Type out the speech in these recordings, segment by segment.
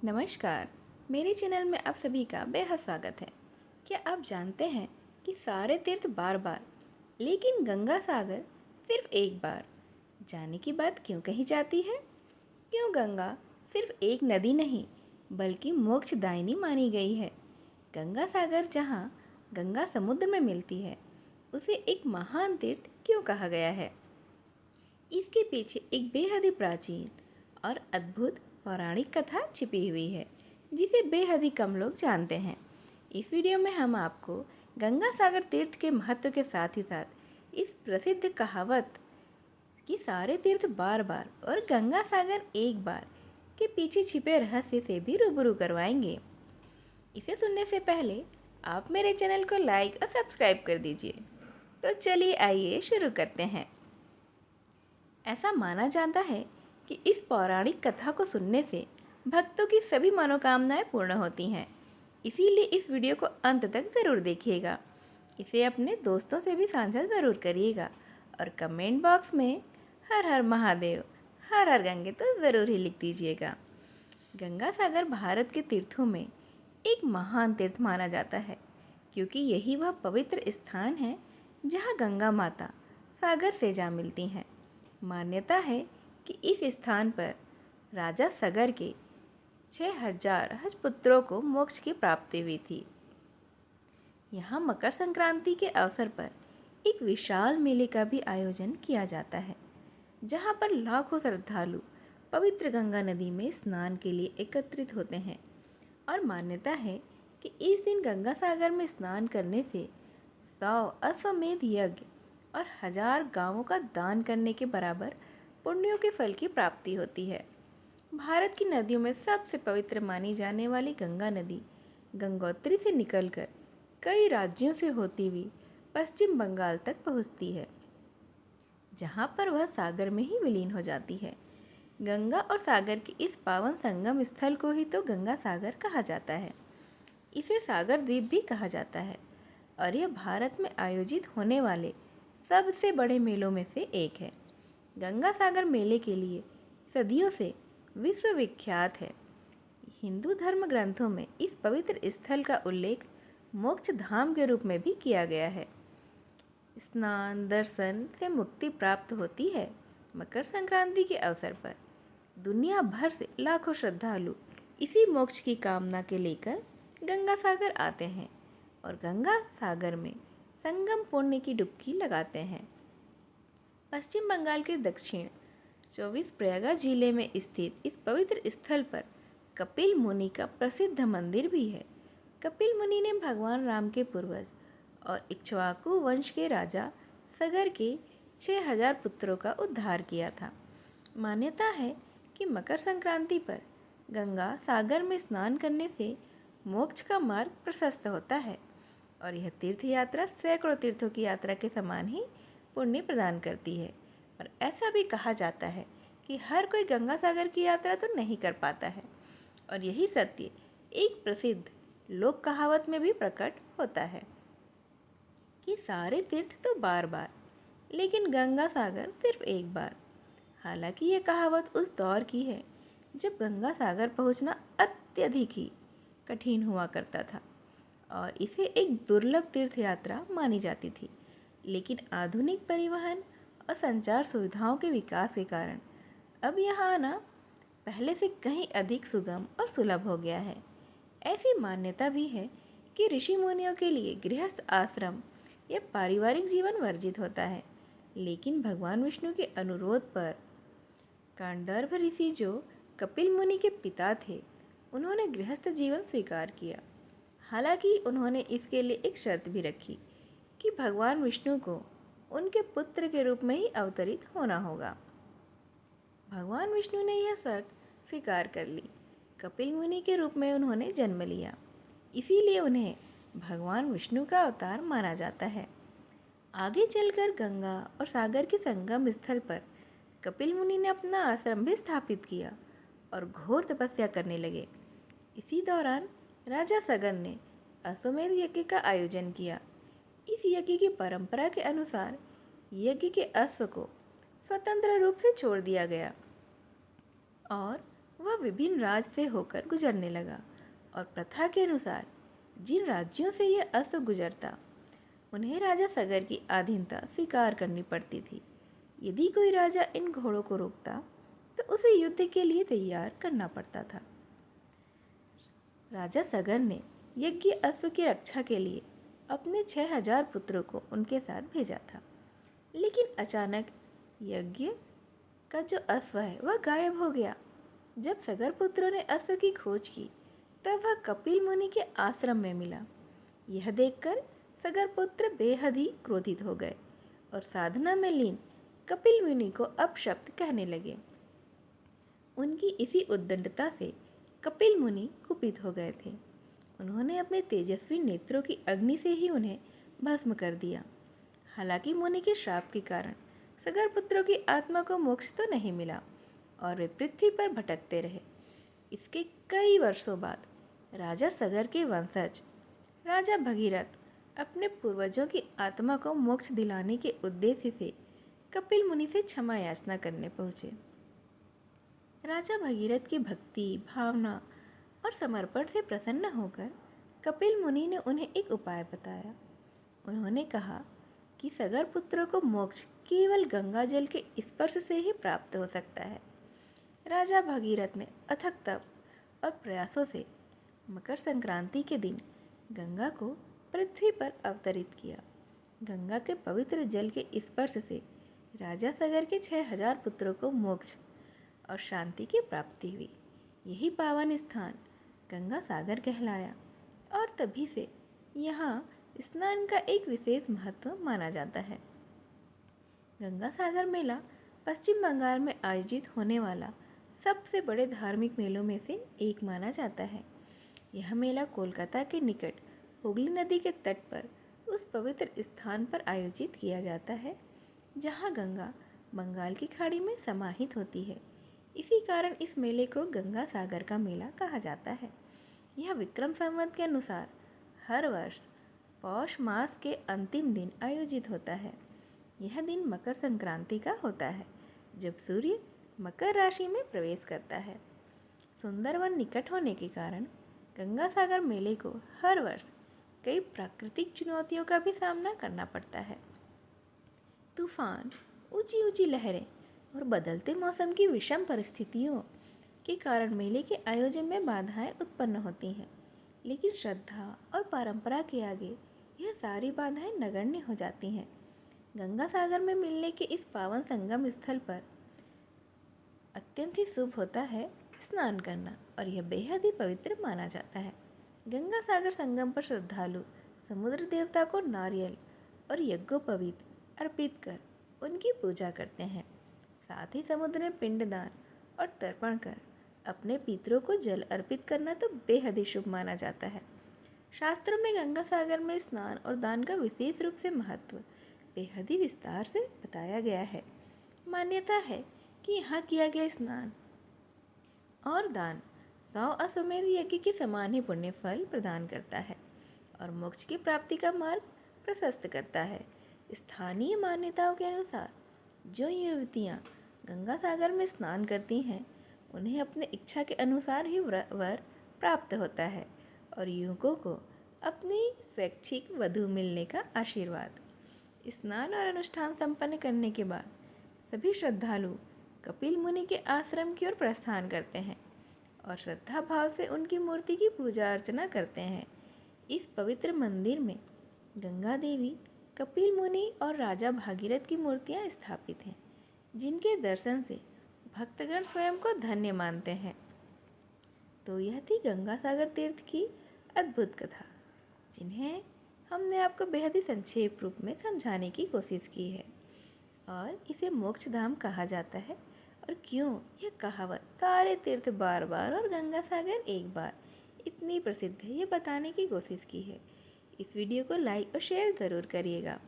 नमस्कार। मेरे चैनल में आप सभी का बेहद स्वागत है। क्या आप जानते हैं कि सारे तीर्थ बार बार लेकिन गंगा सागर सिर्फ एक बार जाने की बात क्यों कही जाती है? क्यों गंगा सिर्फ एक नदी नहीं बल्कि मोक्षदायिनी मानी गई है? गंगा सागर जहाँ गंगा समुद्र में मिलती है उसे एक महान तीर्थ क्यों कहा गया है? इसके पीछे एक बेहद ही प्राचीन और अद्भुत पौराणिक कथा छिपी हुई है जिसे बेहद ही कम लोग जानते हैं। इस वीडियो में हम आपको गंगा सागर तीर्थ के महत्व के साथ ही साथ इस प्रसिद्ध कहावत कि सारे तीर्थ बार बार और गंगा सागर एक बार के पीछे छिपे रहस्य से भी रूबरू करवाएंगे। इसे सुनने से पहले आप मेरे चैनल को लाइक और सब्सक्राइब कर दीजिए। तो चलिए आइए शुरू करते हैं। ऐसा माना जाता है कि इस पौराणिक कथा को सुनने से भक्तों की सभी मनोकामनाएं पूर्ण होती हैं। इसीलिए इस वीडियो को अंत तक ज़रूर देखिएगा। इसे अपने दोस्तों से भी साझा ज़रूर करिएगा और कमेंट बॉक्स में हर हर महादेव, हर हर गंगे तो ज़रूर ही लिख दीजिएगा। गंगा सागर भारत के तीर्थों में एक महान तीर्थ माना जाता है क्योंकि यही वह पवित्र स्थान है जहाँ गंगा माता सागर से जा मिलती हैं। मान्यता है कि इस स्थान पर राजा सगर के 6000 हजपुत्रों को मोक्ष की प्राप्ति हुई थी। यहाँ मकर संक्रांति के अवसर पर एक विशाल मेले का भी आयोजन किया जाता है जहाँ पर लाखों श्रद्धालु पवित्र गंगा नदी में स्नान के लिए एकत्रित होते हैं और मान्यता है कि इस दिन गंगा सागर में स्नान करने से 100 अश्वमेध यज्ञ और 1000 गांवों का दान करने के बराबर पुण्यों के फल की प्राप्ति होती है। भारत की नदियों में सबसे पवित्र मानी जाने वाली गंगा नदी गंगोत्री से निकलकर कई राज्यों से होती हुई पश्चिम बंगाल तक पहुंचती है जहां पर वह सागर में ही विलीन हो जाती है। गंगा और सागर के इस पावन संगम स्थल को ही तो गंगा सागर कहा जाता है। इसे सागर द्वीप भी कहा जाता है और यह भारत में आयोजित होने वाले सबसे बड़े मेलों में से एक है। गंगा सागर मेले के लिए सदियों से विश्व विख्यात है। हिंदू धर्म ग्रंथों में इस पवित्र स्थल का उल्लेख मोक्ष धाम के रूप में भी किया गया है। स्नान दर्शन से मुक्ति प्राप्त होती है। मकर संक्रांति के अवसर पर दुनिया भर से लाखों श्रद्धालु इसी मोक्ष की कामना के लेकर गंगा सागर आते हैं और गंगा सागर में संगम पुण्य की डुबकी लगाते हैं। पश्चिम बंगाल के दक्षिण 24 प्रयागराज जिले में स्थित इस पवित्र स्थल पर कपिल मुनि का प्रसिद्ध मंदिर भी है। कपिल मुनि ने भगवान राम के पूर्वज और इक्ष्वाकु वंश के राजा सगर के 6000 पुत्रों का उद्धार किया था। मान्यता है कि मकर संक्रांति पर गंगा सागर में स्नान करने से मोक्ष का मार्ग प्रशस्त होता है और यह तीर्थ यात्रा सैकड़ों तीर्थों की यात्रा के समान ही पुण्य प्रदान करती है। और ऐसा भी कहा जाता है कि हर कोई गंगा सागर की यात्रा तो नहीं कर पाता है और यही सत्य एक प्रसिद्ध लोक कहावत में भी प्रकट होता है कि सारे तीर्थ तो बार बार लेकिन गंगा सागर सिर्फ एक बार। हालांकि ये कहावत उस दौर की है जब गंगा सागर पहुंचना अत्यधिक ही कठिन हुआ करता था और इसे एक दुर्लभ तीर्थ यात्रा मानी जाती थी। लेकिन आधुनिक परिवहन और संचार सुविधाओं के विकास के कारण अब यहाँ आना पहले से कहीं अधिक सुगम और सुलभ हो गया है। ऐसी मान्यता भी है कि ऋषि मुनियों के लिए गृहस्थ आश्रम या पारिवारिक जीवन वर्जित होता है, लेकिन भगवान विष्णु के अनुरोध पर कांडर्भ ऋषि जो कपिल मुनि के पिता थे उन्होंने गृहस्थ जीवन स्वीकार किया। हालांकि उन्होंने इसके लिए एक शर्त भी रखी कि भगवान विष्णु को उनके पुत्र के रूप में ही अवतरित होना होगा। भगवान विष्णु ने यह शर्त स्वीकार कर ली। कपिल मुनि के रूप में उन्होंने जन्म लिया, इसीलिए उन्हें भगवान विष्णु का अवतार माना जाता है। आगे चलकर गंगा और सागर के संगम स्थल पर कपिल मुनि ने अपना आश्रम भी स्थापित किया और घोर तपस्या करने लगे। इसी दौरान राजा सगर ने अश्वमेध यज्ञ का आयोजन किया। इस यज्ञ की परंपरा के अनुसार यज्ञ के अश्व को स्वतंत्र रूप से छोड़ दिया गया और वह विभिन्न राज्य से होकर गुजरने लगा और प्रथा के अनुसार जिन राज्यों से यह अश्व गुजरता उन्हें राजा सगर की अधीनता स्वीकार करनी पड़ती थी। यदि कोई राजा इन घोड़ों को रोकता तो उसे युद्ध के लिए तैयार करना पड़ता था। राजा सगर ने यज्ञ अश्व की रक्षा के लिए अपने 6000 पुत्रों को उनके साथ भेजा था, लेकिन अचानक यज्ञ का जो अश्व है वह गायब हो गया। जब सगर पुत्रों ने अश्व की खोज की तब वह कपिल मुनि के आश्रम में मिला। यह देखकर सगर पुत्र बेहद ही क्रोधित हो गए और साधना में लीन कपिल मुनि को अपशब्द कहने लगे। उनकी इसी उद्दंडता से कपिल मुनि कुपित हो गए थे। उन्होंने अपने तेजस्वी नेत्रों की अग्नि से ही उन्हें भस्म कर दिया। हालांकि मुनि के श्राप के कारण सगर पुत्रों की आत्मा को मोक्ष तो नहीं मिला और वे पृथ्वी पर भटकते रहे। इसके कई वर्षों बाद राजा सगर के वंशज राजा भगीरथ अपने पूर्वजों की आत्मा को मोक्ष दिलाने के उद्देश्य से कपिल मुनि से क्षमा याचना करने पहुँचे। राजा भगीरथ की भक्ति, भावना और समर्पण से प्रसन्न होकर कपिल मुनि ने उन्हें एक उपाय बताया। उन्होंने कहा कि सगर पुत्रों को मोक्ष केवल गंगा जल के स्पर्श से ही प्राप्त हो सकता है। राजा भगीरथ ने अथक तप और प्रयासों से मकर संक्रांति के दिन गंगा को पृथ्वी पर अवतरित किया। गंगा के पवित्र जल के स्पर्श से राजा सगर के 6000 पुत्रों को मोक्ष और शांति की प्राप्ति हुई। यही पावन स्थान गंगा सागर कहलाया और तभी से यहाँ स्नान का एक विशेष महत्व माना जाता है। गंगा सागर मेला पश्चिम बंगाल में आयोजित होने वाला सबसे बड़े धार्मिक मेलों में से एक माना जाता है। यह मेला कोलकाता के निकट हुगली नदी के तट पर उस पवित्र स्थान पर आयोजित किया जाता है जहाँ गंगा बंगाल की खाड़ी में समाहित होती है। इसी कारण इस मेले को गंगा सागर का मेला कहा जाता है। यह विक्रम संवत के अनुसार हर वर्ष पौष मास के अंतिम दिन आयोजित होता है। यह दिन मकर संक्रांति का होता है जब सूर्य मकर राशि में प्रवेश करता है। सुंदरवन निकट होने के कारण गंगा सागर मेले को हर वर्ष कई प्राकृतिक चुनौतियों का भी सामना करना पड़ता है। तूफान, ऊंची ऊंची लहरें और बदलते मौसम की विषम परिस्थितियों के कारण मेले के आयोजन में बाधाएं उत्पन्न होती हैं, लेकिन श्रद्धा और परंपरा के आगे यह सारी बाधाएं नगण्य हो जाती हैं। गंगा सागर में मिलने के इस पावन संगम स्थल पर अत्यंत ही शुभ होता है स्नान करना और यह बेहद ही पवित्र माना जाता है। गंगा सागर संगम पर श्रद्धालु समुद्र देवता को नारियल और यज्ञोपवीत अर्पित कर उनकी पूजा करते हैं। साथ ही समुद्र में पिंडदान और तर्पण कर अपने पितरों को जल अर्पित करना तो बेहद ही शुभ माना जाता है। शास्त्रों में गंगा सागर में स्नान और दान का विशेष रूप से महत्व बेहद ही विस्तार से बताया गया है। मान्यता है कि यहाँ किया गया स्नान और दान 100 अश्वमेध यज्ञ के समान ही पुण्य फल प्रदान करता है और मोक्ष की प्राप्ति का मार्ग प्रशस्त करता है। स्थानीय मान्यताओं के अनुसार जो युवतियाँ गंगा सागर में स्नान करती हैं उन्हें अपने इच्छा के अनुसार ही वर प्राप्त होता है और युवकों को अपनी स्वैच्छिक वधू मिलने का आशीर्वाद। स्नान और अनुष्ठान संपन्न करने के बाद सभी श्रद्धालु कपिल मुनि के आश्रम की ओर प्रस्थान करते हैं और श्रद्धा भाव से उनकी मूर्ति की पूजा अर्चना करते हैं। इस पवित्र मंदिर में गंगा देवी, कपिल मुनि और राजा भागीरथ की मूर्तियां स्थापित हैं, जिनके दर्शन से भक्तगण स्वयं को धन्य मानते हैं। तो यह थी गंगा सागर तीर्थ की अद्भुत कथा, जिन्हें हमने आपको बेहद ही संक्षेप रूप में समझाने की कोशिश की है। और इसे मोक्ष धाम कहा जाता है और क्यों यह कहावत सारे तीर्थ बार बार और गंगा सागर एक बार इतनी प्रसिद्ध है, ये बताने की कोशिश की है। इस वीडियो को लाइक और शेयर ज़रूर करिएगा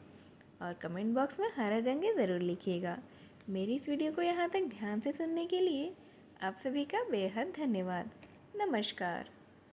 और कमेंट बॉक्स में हरा रंग ज़रूर लिखिएगा। मेरी इस वीडियो को यहाँ तक ध्यान से सुनने के लिए आप सभी का बेहद धन्यवाद। नमस्कार।